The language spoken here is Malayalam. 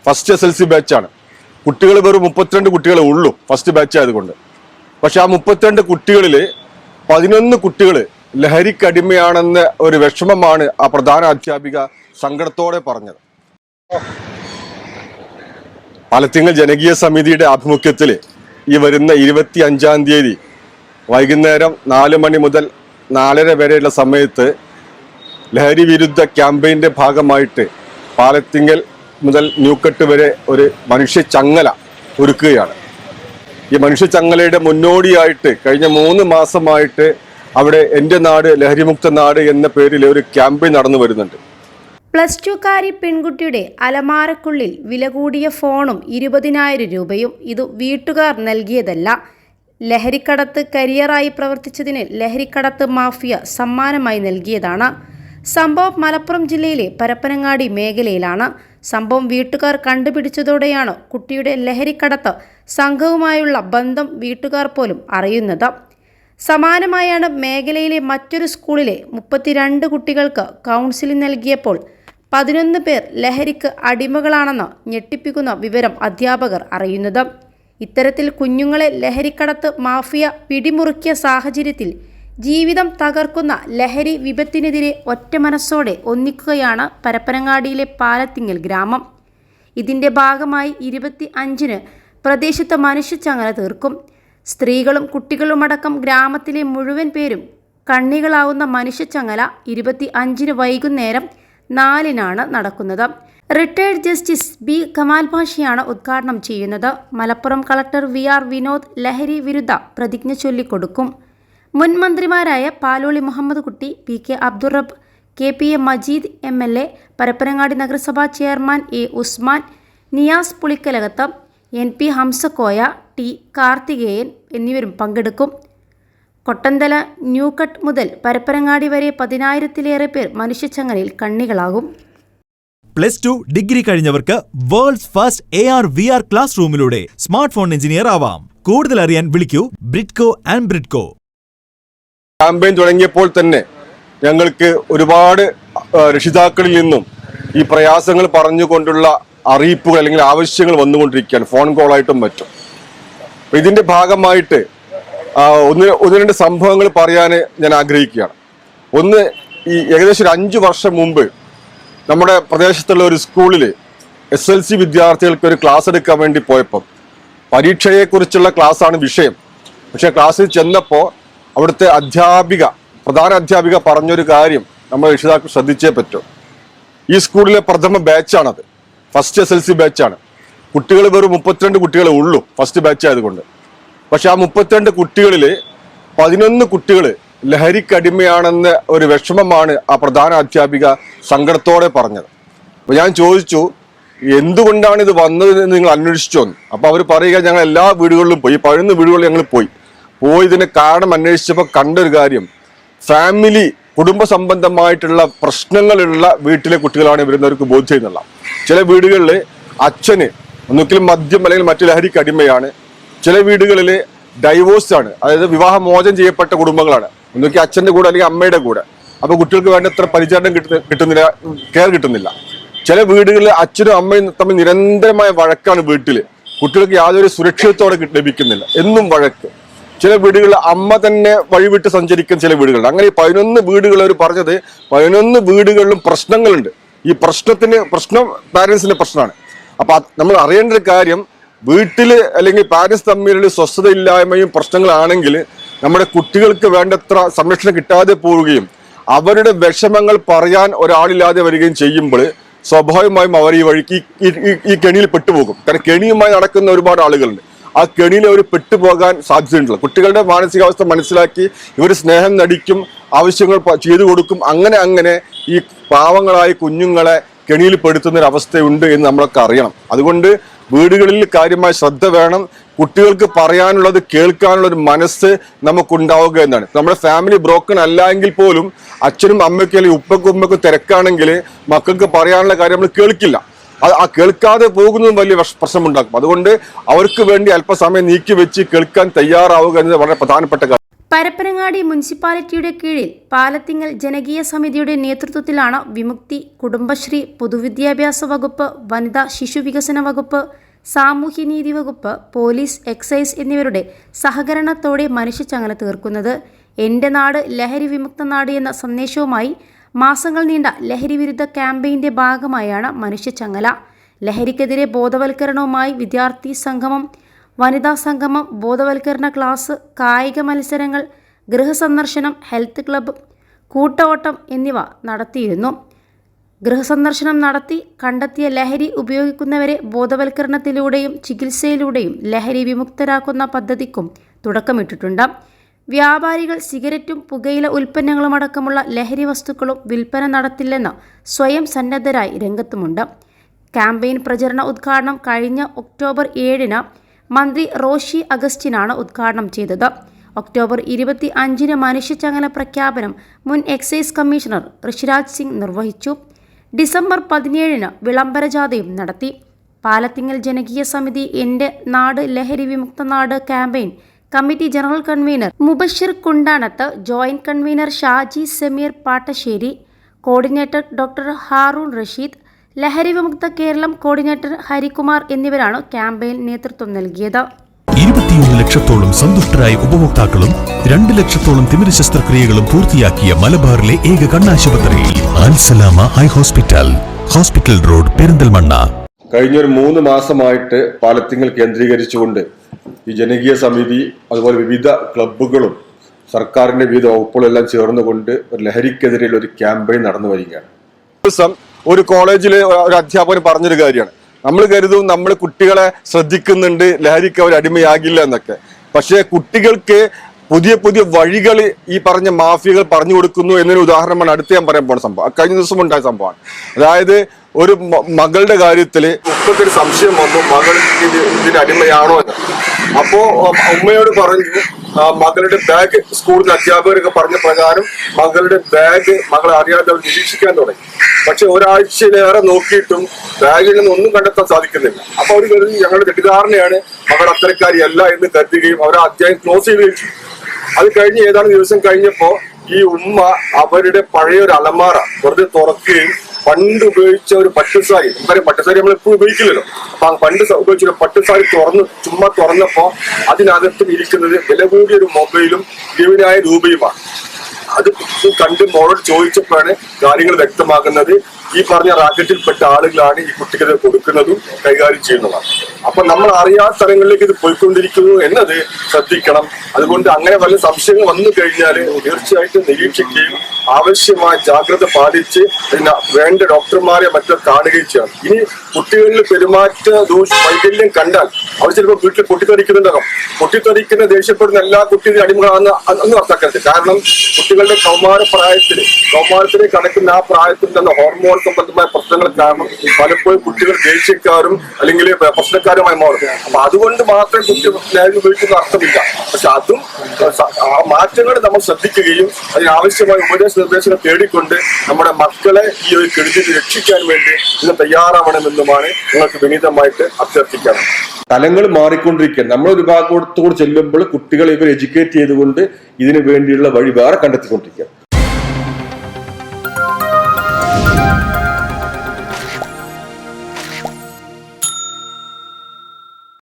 First SLC ബാച്ചാണ്. കുട്ടികൾ വെറും 32 കുട്ടികളെ ഉള്ളൂ ഫസ്റ്റ് ബാച്ച് ആയതുകൊണ്ട്. പക്ഷെ ആ 32 കുട്ടികളിൽ 11 കുട്ടികൾ ലഹരിക്കടിമയാണെന്ന ഒരു വിഷമമാണ് ആ പ്രധാന അധ്യാപിക സങ്കടത്തോടെ പറഞ്ഞത്. പാലത്തിങ്ങൽ ജനകീയ സമിതിയുടെ ആഭിമുഖ്യത്തിൽ ഈ വരുന്ന 25-ാം തീയതി വൈകുന്നേരം 4 മണി മുതൽ 4:30 വരെയുള്ള സമയത്ത് ലഹരി വിരുദ്ധ ക്യാമ്പയിൻ്റെ ഭാഗമായിട്ട് പാലത്തിങ്ങൽ മുതൽ ന്യൂക്കട്ട് വരെ ഒരു മനുഷ്യച്ചങ്ങല ഒരുക്കുകയാണ്. ഈ മനുഷ്യച്ചങ്ങലയുടെ മുന്നോടിയായിട്ട് കഴിഞ്ഞ 3 മാസമായിട്ട് അവിടെ എൻ്റെ നാട് ലഹരിമുക്ത നാട് എന്ന പേരിൽ ഒരു ക്യാമ്പയിൻ നടന്നു വരുന്നുണ്ട്. +2കാരി പെൺകുട്ടിയുടെ അലമാരക്കുള്ളിൽ വില കൂടിയ ഫോണും 20,000 രൂപയും ഇത് വീട്ടുകാർ നൽകിയതല്ല. ലഹരിക്കടത്ത് കരിയറായി പ്രവർത്തിച്ചതിന് ലഹരിക്കടത്ത് മാഫിയ സമ്മാനമായി നൽകിയതാണ്. സംഭവം മലപ്പുറം ജില്ലയിലെ പരപ്പനങ്ങാടി മേഖലയിലാണ്. സംഭവം വീട്ടുകാർ കണ്ടുപിടിച്ചതോടെയാണ് കുട്ടിയുടെ ലഹരിക്കടത്ത് സംഘവുമായുള്ള ബന്ധം വീട്ടുകാർ പോലും അറിയുന്നത്. സമാനമായാണ് മേഖലയിലെ മറ്റൊരു സ്കൂളിലെ 32 കുട്ടികൾക്ക് കൗൺസിലിംഗ് നൽകിയപ്പോൾ 11 പേർ ലഹരിക്ക് അടിമകളാണെന്ന് ഞെട്ടിപ്പിക്കുന്ന വിവരം അധ്യാപകർ അറിയുന്നത്. ഇത്തരത്തിൽ കുഞ്ഞുങ്ങളെ ലഹരിക്കടത്ത് മാഫിയ പിടിമുറുക്കിയ സാഹചര്യത്തിൽ ജീവിതം തകർക്കുന്ന ലഹരി വിപത്തിനെതിരെ ഒറ്റ മനസ്സോടെ ഒന്നിക്കുകയാണ് പരപ്പനങ്ങാടിയിലെ പാലത്തിങ്ങൽ ഗ്രാമം. ഇതിൻ്റെ ഭാഗമായി 25-ന് പ്രദേശത്ത് മനുഷ്യച്ചങ്ങല തീർക്കും. സ്ത്രീകളും കുട്ടികളുമടക്കം ഗ്രാമത്തിലെ മുഴുവൻ പേരും കണ്ണികളാവുന്ന മനുഷ്യച്ചങ്ങല 25-ന് വൈകുന്നേരം 4-നാണ് നടക്കുന്നത്. റിട്ടയർഡ് ജസ്റ്റിസ് ബി കമാൽ പാഷയാണ് ഉദ്ഘാടനം ചെയ്യുന്നത്. മലപ്പുറം കളക്ടർ VR വിനോദ് ലഹരി വിരുദ്ധ പ്രതിജ്ഞ ചൊല്ലിക്കൊടുക്കും. മുൻ മന്ത്രിമാരായ പാലോളി മുഹമ്മദ് കുട്ടി, PK Abdurabb, KPA Majeed MLA, Parappanangadi നഗരസഭാ chairman A Usman, Niyas Pulikkalakath, NP Hamsakoya, T Karthikeyan എന്നിവരും പങ്കെടുക്കും. കൊട്ടന്തല ന്യൂക്കട്ട് മുതൽ പരപ്പനങ്ങാടി വരെ 10,000-ലേറെ പേർ മനുഷ്യച്ചങ്ങലയിൽ കണ്ണികളാകും. +2 ഡിഗ്രി കഴിഞ്ഞവർക്ക് വേൾഡ്സ് ഫസ്റ്റ് AR/VR ക്ലാസ് റൂമിലൂടെ സ്മാർട്ട് ഫോൺ എഞ്ചിനീയർ ആവാം. കൂടുതൽ അറിയാൻ വിളിക്കൂ ബ്രിഡ്കോ ആൻഡ് ബ്രിഡ്കോ. ക്യാമ്പയിൻ തുടങ്ങിയപ്പോൾ തന്നെ ഞങ്ങൾക്ക് ഒരുപാട് രക്ഷിതാക്കളിൽ നിന്നും ഈ പ്രയാസങ്ങൾ പറഞ്ഞുകൊണ്ടുള്ള അറിയിപ്പുകൾ അല്ലെങ്കിൽ ആവശ്യങ്ങൾ വന്നുകൊണ്ടിരിക്കുകയാണ്, ഫോൺ കോളായിട്ടും മറ്റും. ഇതിന്റെ ഭാഗമായിട്ട് ഒന്ന് രണ്ട് സംഭവങ്ങൾ പറയാൻ ഞാൻ ആഗ്രഹിക്കുകയാണ്. ഒന്ന്, ഈ ഏകദേശം 5 വർഷം മുമ്പ് നമ്മുടെ പ്രദേശത്തുള്ള ഒരു സ്കൂളിൽ SLC വിദ്യാർത്ഥികൾക്ക് ഒരു ക്ലാസ് എടുക്കാൻ വേണ്ടി പോയപ്പം പരീക്ഷയെക്കുറിച്ചുള്ള ക്ലാസ്സാണ് വിഷയം. പക്ഷെ ക്ലാസ്സിൽ ചെന്നപ്പോൾ അവിടുത്തെ പ്രധാന അധ്യാപിക പറഞ്ഞൊരു കാര്യം നമ്മൾ രക്ഷിതാക്കൾ ശ്രദ്ധിച്ചേ പറ്റും. ഈ സ്കൂളിലെ പ്രഥമ ബാച്ചാണത്, ഫസ്റ്റ് SLC ബാച്ചാണ്. കുട്ടികൾ വെറും 32 കുട്ടികളെ ഉള്ളൂ ഫസ്റ്റ് ബാച്ച് ആയതുകൊണ്ട്. പക്ഷെ ആ 32 കുട്ടികളിൽ 11 കുട്ടികൾ ലഹരിക്കടിമയാണെന്ന ഒരു വിഷമമാണ് ആ പ്രധാന അധ്യാപിക സങ്കടത്തോടെ പറഞ്ഞത്. അപ്പോൾ ഞാൻ ചോദിച്ചു, എന്തുകൊണ്ടാണ് ഇത് വന്നതെന്ന് നിങ്ങൾ അന്വേഷിച്ചോന്ന്. അപ്പോൾ അവർ പറയുക, ഞങ്ങൾ എല്ലാ വീടുകളിലും പോയി, 11 വീടുകളിൽ ഞങ്ങൾ പോയി ഇതിന് കാരണം അന്വേഷിച്ചപ്പോൾ കണ്ടൊരു കാര്യം, കുടുംബ സംബന്ധമായിട്ടുള്ള പ്രശ്നങ്ങളുള്ള വീട്ടിലെ കുട്ടികളാണ് ഇവരുന്നവർക്ക് ബോധ്യം എന്നുള്ള. ചില വീടുകളിൽ അച്ഛന് ഒന്നുകിലും മദ്യം അല്ലെങ്കിൽ മറ്റു ലഹരിക്ക് അടിമയാണ്. ചില വീടുകളിൽ ഡൈവോഴ്സ് ആണ്, അതായത് വിവാഹമോചനം ചെയ്യപ്പെട്ട കുടുംബങ്ങളാണ്, ഒന്നുകിൽ അച്ഛൻ്റെ കൂടെ അല്ലെങ്കിൽ അമ്മയുടെ കൂടെ. അപ്പോൾ കുട്ടികൾക്ക് വേണ്ടത്ര പരിചരണം കിട്ടുന്നില്ല, കെയർ കിട്ടുന്നില്ല. ചില വീടുകളിൽ അച്ഛനും അമ്മയും തമ്മിൽ നിരന്തരമായ വഴക്കാണ് വീട്ടിൽ, കുട്ടികൾക്ക് യാതൊരു സുരക്ഷിതത്തോടെ ലഭിക്കുന്നില്ല, എന്നും വഴക്ക്. ചില വീടുകളിൽ അമ്മ തന്നെ വഴിവിട്ട് സഞ്ചരിക്കുന്ന ചില വീടുകളുണ്ട്. അങ്ങനെ 11 വീടുകൾ അവർ പറഞ്ഞത് 11 വീടുകളിലും പ്രശ്നങ്ങളുണ്ട്. ഈ പ്രശ്നം പാരൻസിന്റെ പ്രശ്നമാണ്. അപ്പൊ നമ്മൾ അറിയേണ്ട ഒരു കാര്യം, വീട്ടില് അല്ലെങ്കിൽ പാരൻസ് തമ്മിലുള്ള സ്വസ്ഥതയില്ലായ്മയും പ്രശ്നങ്ങളാണെങ്കിൽ നമ്മുടെ കുട്ടികൾക്ക് വേണ്ടത്ര സംരക്ഷണം കിട്ടാതെ പോവുകയും അവരുടെ വിഷമങ്ങൾ പറയാൻ ഒരാളില്ലാതെ വരികയും ചെയ്യുമ്പോൾ സ്വാഭാവികമായും അവർ ഈ വഴിക്ക് ഈ കെണിയിൽ പെട്ടുപോകും. കാരണം കെണിയുമായി നടക്കുന്ന ഒരുപാട് ആളുകളുണ്ട്. ആ കെണിയിൽ അവർ പെട്ടുപോകാൻ സാധ്യതയുണ്ടല്ലോ. കുട്ടികളുടെ മാനസികാവസ്ഥ മനസ്സിലാക്കി ഇവർ സ്നേഹം നടിക്കും, ആവശ്യങ്ങൾ ചെയ്തു കൊടുക്കും. അങ്ങനെ ഈ പാവങ്ങളായ കുഞ്ഞുങ്ങളെ കെണിയിൽ പെടുത്തുന്നൊരവസ്ഥയുണ്ട് എന്ന് നമ്മളൊക്കെ അറിയണം. അതുകൊണ്ട് വീടുകളിൽ കാര്യമായ ശ്രദ്ധ വേണം. കുട്ടികൾക്ക് പറയാനുള്ളത് കേൾക്കാനുള്ള ഒരു മനസ്സ് നമുക്കുണ്ടാവുക എന്നാണ്. നമ്മുടെ ഫാമിലി ബ്രോക്കൺ അല്ല എങ്കിൽ പോലും അച്ഛനും അമ്മയ്ക്കും അല്ലെങ്കിൽ ഉമ്മക്കും തിരക്കാണെങ്കിൽ മക്കൾക്ക് പറയാനുള്ള കാര്യം നമ്മൾ കേൾക്കില്ല. ആ കേൾക്കാതെ പോകുന്നതും വലിയ പ്രശ്നമുണ്ടാക്കും. അതുകൊണ്ട് അവർക്ക് വേണ്ടി അല്പസമയം നീക്കി വെച്ച് കേൾക്കാൻ തയ്യാറാവുക എന്നത് വളരെ പ്രധാനപ്പെട്ട കാര്യം. പരപ്പനങ്ങാടി മുനിസിപ്പാലിറ്റിയുടെ കീഴിൽ പാലത്തിങ്ങൽ ജനകീയ സമിതിയുടെ നേതൃത്വത്തിലാണ് വിമുക്തി, കുടുംബശ്രീ, പൊതുവിദ്യാഭ്യാസ വകുപ്പ്, വനിതാ ശിശു വികസന വകുപ്പ്, സാമൂഹ്യനീതി വകുപ്പ്, പോലീസ്, എക്സൈസ് എന്നിവരുടെ സഹകരണത്തോടെ മനുഷ്യച്ചങ്ങല തീർക്കുന്നത്. എൻ്റെ നാട് ലഹരി വിമുക്ത നാട് എന്ന സന്ദേശവുമായി മാസങ്ങൾ നീണ്ട ലഹരി വിരുദ്ധ ക്യാമ്പയിൻ്റെ ഭാഗമായാണ് മനുഷ്യച്ചങ്ങല. ലഹരിക്കെതിരെ ബോധവൽക്കരണവുമായി വിദ്യാർത്ഥി സംഗമം, വനിതാ സംഗമം, ബോധവൽക്കരണ ക്ലാസ്, കായിക മത്സരങ്ങൾ, ഗൃഹസന്ദർശനം, ഹെൽത്ത് ക്ലബ്ബ്, കൂട്ടഓട്ടം എന്നിവ നടത്തിയിരുന്നു. ഗൃഹസന്ദർശനം നടത്തി കണ്ടെത്തിയ ലഹരി ഉപയോഗിക്കുന്നവരെ ബോധവൽക്കരണത്തിലൂടെയും ചികിത്സയിലൂടെയും ലഹരി വിമുക്തരാക്കുന്ന പദ്ധതിക്കും തുടക്കമിട്ടിട്ടുണ്ട്. വ്യാപാരികൾ സിഗരറ്റും പുകയില ഉൽപ്പന്നങ്ങളുമടക്കമുള്ള ലഹരി വസ്തുക്കളും വിൽപ്പന നടത്തില്ലെന്ന് സ്വയം സന്നദ്ധരായി രംഗത്തുമുണ്ട്. ക്യാമ്പയിൻ പ്രചരണ ഉദ്ഘാടനം കഴിഞ്ഞ ഒക്ടോബർ 7-ന് മന്ത്രി റോഷി അഗസ്റ്റിനാണ് ഉദ്ഘാടനം ചെയ്തത്. ഒക്ടോബർ 25-ന് മനുഷ്യച്ചങ്ങല പ്രഖ്യാപനം മുൻ എക്സൈസ് കമ്മീഷണർ ഋഷിരാജ് സിംഗ് നിർവഹിച്ചു. ഡിസംബർ 17-ന് വിളംബര ജാഥയും നടത്തി. പാലത്തിങ്ങൽ ജനകീയ സമിതി എൻ്റെ നാട് ലഹരി വിമുക്ത നാട് campaign committee general convener Mubashir Kundanath, joint convener Shaji Sameer Pattasseri, coordinator doctor Haroon Rasheed, ലഹരി വിമുക്ത കേരളം കോർഡിനേറ്റർ ഹരികുമാർ എന്നിവരാണ് ക്യാമ്പയിൻ നേതൃത്വം നൽകിയത്. 21 ലക്ഷത്തോളം സന്തുഷ്ടരായ ഉപഭോക്താക്കളും 2 ലക്ഷത്തോളം തിമിര ശസ്ത്രക്രിയകളും പൂർത്തിയാക്കിയ മലബാറിലെ ഏക കണ്ണാശുപത്രി Al Salama high hospital, hospital road, Perinthalmanna. കഴിഞ്ഞൊരു 3 മാസമായിട്ട് പാലത്തിങ്ങൽ കേന്ദ്രീകരിച്ചുകൊണ്ട് ഈ ജനകീയ സമിതി അതുപോലെ വിവിധ ക്ലബ്ബുകളും സർക്കാരിന്റെ വിവിധ വകുപ്പുകളെല്ലാം ചേർന്നുകൊണ്ട് ഒരു ലഹരിക്കെതിരെയുള്ള ഒരു ക്യാമ്പയിൻ നടന്നു വരികയാണ്. ദിവസം ഒരു കോളേജിലെ ഒരു അധ്യാപകൻ പറഞ്ഞൊരു കാര്യമാണ്, നമ്മൾ കരുതും നമ്മൾ കുട്ടികളെ ശ്രദ്ധിക്കുന്നുണ്ട്, ലഹരിക്ക് അവർ അടിമയാകില്ല എന്നൊക്കെ. പക്ഷേ കുട്ടികൾക്ക് പുതിയ പുതിയ വഴികൾ ഈ പറഞ്ഞ മാഫിയകൾ പറഞ്ഞു കൊടുക്കുന്നു എന്നൊരു ഉദാഹരണമാണ് അടുത്ത് ഞാൻ പറയാൻ പോകുന്ന സംഭവം. കഴിഞ്ഞ ദിവസം ഉണ്ടായ സംഭവമാണ്. അതായത് ഒരു മകളുടെ കാര്യത്തിൽ ഉപ്പക്കൊരു സംശയം വന്നു, മകൾ ഇതിന് അടിമയാണോ എന്ന്. അപ്പോ ഉമ്മയോട് പറഞ്ഞു, മകളുടെ ബാഗ്, സ്കൂളിലെ അധ്യാപകരൊക്കെ പറഞ്ഞ പ്രകാരം മകളുടെ ബാഗ് മകളെ അറിയാതെ അവർ നിരീക്ഷിക്കാൻ തുടങ്ങി. പക്ഷെ ഒരാഴ്ചയിലേറെ നോക്കിയിട്ടും ബാഗിൽ നിന്ന് ഒന്നും കണ്ടെത്താൻ സാധിക്കുന്നില്ല. അപ്പൊ അവർ കരുതി ഞങ്ങളുടെ തെറ്റിദ്ധാരണയാണ്, മകൾ അത്തരക്കാരിയല്ല എന്ന് കരുതുകയും അവർ ആ അധ്യായം ക്ലോസ് ചെയ്യുകയും ചെയ്തു. അത് കഴിഞ്ഞ് ഏതാനും ദിവസം കഴിഞ്ഞപ്പോ ഈ ഉമ്മ അവരുടെ പഴയ ഒരു അലമാറ വെറുതെ തുറക്കുകയും പണ്ട് ഉപയോഗിച്ച ഒരു പട്ടുസാരി, നമുക്കറിയാം പട്ടുസാരി നമ്മൾ എപ്പോഴും ഉപയോഗിക്കില്ലല്ലോ, അപ്പൊ പണ്ട് ഉപയോഗിച്ച ഒരു പട്ടുസാരി ചുമ്മാ തുറന്നപ്പോ അതിനകത്തും ഇരിക്കുന്നത് വില കൂടിയ ഒരു മൊബൈലും 20,000 രൂപയുമാണ്. അത് കണ്ട് മോളോട് ചോദിച്ചപ്പോഴാണ് കാര്യങ്ങൾ വ്യക്തമാകുന്നത്. ഈ പറഞ്ഞ റാക്കറ്റിൽപ്പെട്ട ആളുകളാണ് ഈ കുട്ടികളെ കൊടുക്കുന്നതും കൈകാര്യം ചെയ്യുന്നതാണ്. അപ്പൊ നമ്മൾ അറിയാത്ത സ്ഥലങ്ങളിലേക്ക് ഇത് പോയിക്കൊണ്ടിരിക്കുന്നു എന്നത് ശ്രദ്ധിക്കണം. അതുകൊണ്ട് അങ്ങനെ വല്ല സംശയങ്ങൾ വന്നു കഴിഞ്ഞാൽ തീർച്ചയായിട്ടും നിരീക്ഷിക്കുകയും ആവശ്യമായ ജാഗ്രത പാലിച്ച് വേണ്ട ഡോക്ടർമാരെ മറ്റോ കാണുകയും ചെയ്യണം. ഇനി കുട്ടികളിൽ പെരുമാറ്റ വൈകല്യം കണ്ടാൽ അവർ ചിലപ്പോൾ വീട്ടിൽ പൊട്ടിത്തെറിക്കുന്നുണ്ടാകും. പൊട്ടിത്തെറിക്കുന്ന ദേഷ്യപ്പെടുന്ന എല്ലാ കുട്ടികളും അടിമകളാണെന്ന് അന്ന് അർത്ഥക്കരുത്. കാരണം കുട്ടികളുടെ കൗമാരത്തിലേക്ക് കടക്കുന്ന ആ പ്രായത്തിൽ തന്നെ ഹോർമോൺ സംബന്ധമായ പ്രശ്നങ്ങൾ കാരണം പലപ്പോഴും കുട്ടികൾ ദേഷ്യക്കാരും അല്ലെങ്കിൽ പ്രശ്നക്കാരുമായി മാറും. അപ്പൊ അതുകൊണ്ട് മാത്രം കുട്ടി ലഹരി ഉപയോഗിക്കുന്ന അർത്ഥമില്ല. പക്ഷെ അതും മാറ്റങ്ങൾ നമ്മൾ ശ്രദ്ധിക്കുകയും അതിനാവശ്യമായ നിർദ്ദേശങ്ങൾ തേടിക്കൊണ്ട് നമ്മുടെ മക്കളെ ഈ ഒരു കെടുതിയിൽ രക്ഷിക്കാൻ വേണ്ടി ഇന്ന് തയ്യാറാവണമെന്നുമാണ് നിങ്ങൾക്ക് വിനീതമായിട്ട് അഭ്യർത്ഥിക്കണം. തലങ്ങൾ മാറിക്കൊണ്ടിരിക്കുക. നമ്മളൊരു ഭാഗത്തോട് ചെല്ലുമ്പോൾ കുട്ടികളെ ഇവർ എഡ്യൂക്കേറ്റ് ചെയ്തുകൊണ്ട് ഇതിനു വേണ്ടിയുള്ള വഴി വേറെ കണ്ടെത്തിക്കൊണ്ടിരിക്കുക.